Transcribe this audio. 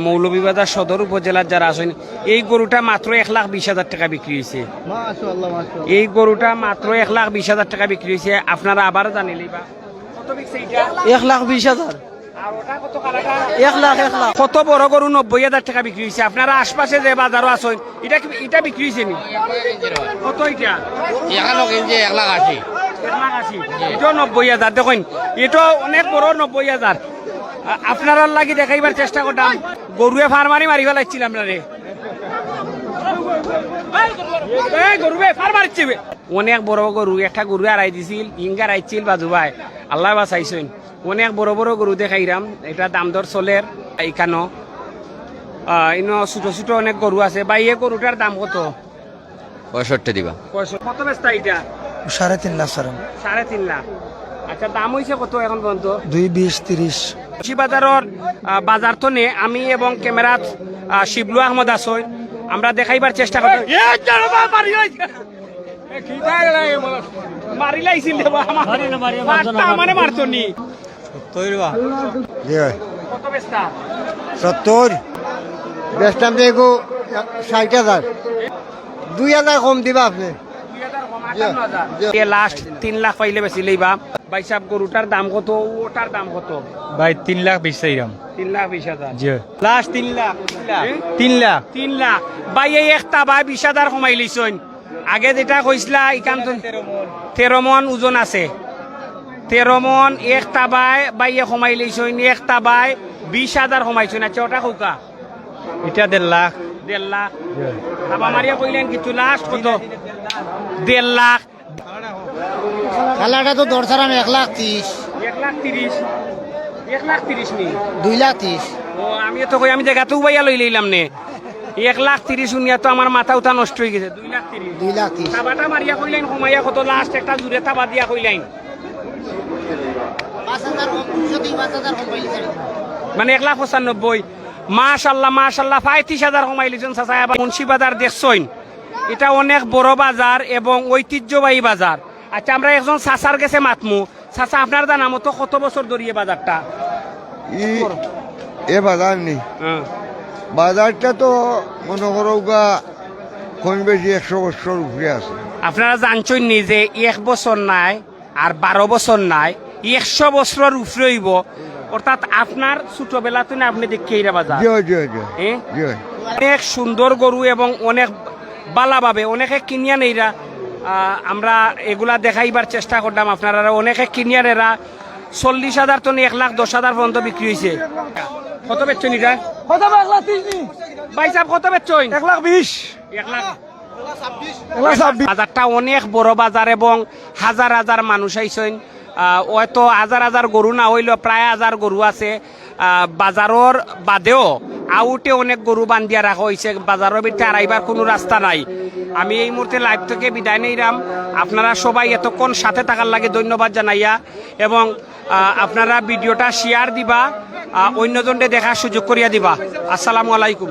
মৌলভীবাজার সদর উপজেলার যারা আছেন, এই গরুটা মাত্র 1,20,000 টাকা বিক্রি হয়েছে। এই গরুটা মাত্র 1,20,000 টাকা বিক্রি হয়েছে। আপনারা আবার জানিলেই বা কত বিক্রি এটা? 1,20,000। আর ওটা কত কালাটা? 1 লাখ। কত বড় গরু 90,000 টাকা বিক্রি হয়েছে। আপনারা আশপাশে যে বাজারও আছেন, এটা বিক্রি হয়েছে নি? কত এটা? 1,80,000। 1,80,000। এটা 90,000। দেখুন এটা অনেক বড় 90,000। আপনারা লাগি দেখাইবার চেষ্টা করতাম। গরুয়ে ফার্মারি মারি ফেলাইছিলাম না রে, অনেক বড় গরু। একটা গরু আড়াই দিছিল, ইঙ্গার আইছিল বাজু ভাই, আল্লাহ বাঁচাইছেন। অনেক বড় বড় গরু দেখাইরাম। এটা দাম দর চলের এইখানো। ছোট ছোট অনেক গরু আছে। ভাই এই গরুটার দাম কত? 65 দিবা। কত বেচতা এটা? 3.5 লাখ স্যার। 3.5 লাখ। আচ্ছা, দাম হয়েছে কত এখন পর্যন্ত? 2,20,30। বাজারের বাজার তো নে আমি এবং ক্যামেরাত শিবলু আহমদ আসই, আমরা দেখাইবার চেষ্টা করি। মারি লাইছিল মানে মারতো নি। কত বেচতা? 70। বেচতাম দেখো 60,000। 2,000 কম দিবা আপনি। লাস্ট 3 লাখ পাইলে বেশি লইবা। ভাই সাহেব গরুটার দাম কত? ওটার দাম কত? ভাই 3,20,000 চাইরাম। 3,20,000। জি লাস্ট 3 লাখ। 3 লাখ। 3 লাখ। ভাই এই একটা ভাই 20,000 কমাই লিছইন। আগে যেটা কইছিলা ইকান 13 মন ওজন আছে। 13 মন একটা ভাই কমাই লিছইন। একটা ভাই 20,000 কমাইছইন। আচ্ছা ওটা কৌকা? এটা 1.5 লাখ। 1.5 লাখ। বাবা মারিয়া কইলেন কিছু লাস্ট কত? 1.5 লাখ। খেলাটা তো দরকার 1,30,000। 1,30,000। 1,30,000 নি? 2,30,000। ও আমি তো কই আমি জায়গাতেও বাইয়া লই লইলাম নে। 1,30,000 শুনিয়া তো আমার মাথা উঠা নষ্ট হয়ে গেছে। 2,30,000। 2,30,000। তাবাটা মারিয়া কইলেন কমাইয়া কত? লাস্ট একটা জুড়ে তাবা দিয়া কইলেন 5,000 কম। 5,000 কম পাইলি মানে 1,95,000। মাশাল্লাহ মাশাল্লাহ। 35,000 কমাই লিছেন চাচা। আবার মুন্সিবাজার দেখছইন, এটা অনেক বড় বাজার এবং ঐতিহ্যবাহী বাজার। আচ্ছা, আমরা একজন চাচার গেছে মাতমু। চাচা আপনার জানা মতো কত বছর ধরিয়ে বাজারটা? এ বাজার নেই। বাজারটা তো মনে করো কম বেশি 100 বছর উপরে আছে। আপনারা জানছেন নি যে 1 বছর নাই আর 12 বছর নাই, 100 বছরের উপরে হইব। অর্থাৎ আপনার ছোটবেলা তো না আপনি দেখে এইরা বাজার। অনেক সুন্দর গরু এবং অনেক বালাভাবে অনেকে কিনিয়া নেইরা। আমরা এগুলা দেখাইবার চেষ্টা করতাম। আপনারা অনেকে কিনিয়া নেরা 40,000 তো 1,10,000 পর্যন্ত বিক্রি হয়েছে। কত বেচছেন এটা? কত? 1,30,000। ভাই সাহেব কত বেচছেন? 1,20,000। 1,20,000। বাজারটা অনেক বড় বাজার এবং হাজার হাজার মানুষ আইছেন। হয়তো হাজার হাজার গরু না হইলেও প্রায় 1000 গরু আছে। বাজারের বাদেও আউটে অনেক গরু বান্ধিয়া রাখা হয়েছে। বাজারের ভিতরে আড়াইবার কোনো রাস্তা নাই। আমি এই মুহূর্তে লাইভ থেকে বিদায় নিলাম। আপনারা সবাই এতক্ষণ সাথে থাকার লাগে ধন্যবাদ জানাইয়া এবং আপনারা ভিডিওটা শেয়ার দিবা, অন্যজনকে দেখার সুযোগ করিয়া দিবা। আসসালামু আলাইকুম।